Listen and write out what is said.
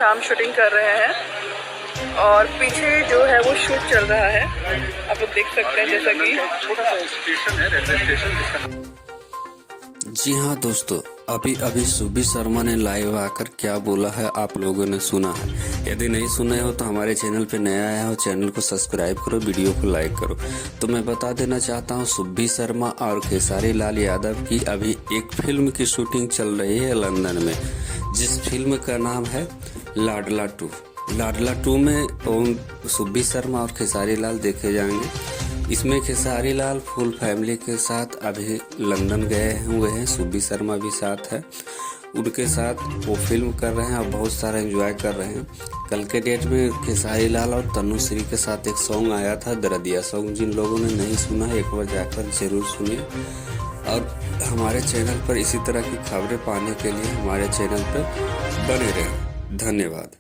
शाम शूटिंग कर रहे हैं और पीछे जो है वो शूट चल रहा है। आप लोग देख सकते हैं जैसा कि छोटा सा स्टेशन है, रेलवे स्टेशन। जी हाँ दोस्तों, अभी सुबी शर्मा ने लाइव आकर क्या बोला है आप लोगों ने सुना है। यदि नहीं सुने हो तो हमारे चैनल पे नया आया हो, चैनल को सब्सक्राइब करो, वीडियो को लाइक करो। तो मैं बता देना चाहता हूँ, सुबी शर्मा और खेसारी लाल यादव की अभी एक फिल्म की शूटिंग चल रही है लंदन में, जिस फिल्म का नाम है लाडला 2। लाडला 2 में सुबी शर्मा और खेसारी लाल देखे जाएंगे। इसमें खेसारी लाल फुल फैमिली के साथ अभी लंदन गए हुए हैं, सुबी शर्मा भी साथ है, उनके साथ वो फिल्म कर रहे हैं और बहुत सारा एंजॉय कर रहे हैं। कल के डेट में खेसारी लाल और तनुश्री के साथ एक सॉन्ग आया था, दरदिया सॉन्ग। जिन लोगों ने नहीं सुना है एक बार जाकर जरूर सुनिए। और हमारे चैनल पर इसी तरह की खबरें पाने के लिए हमारे चैनल पर बने रहें। धन्यवाद।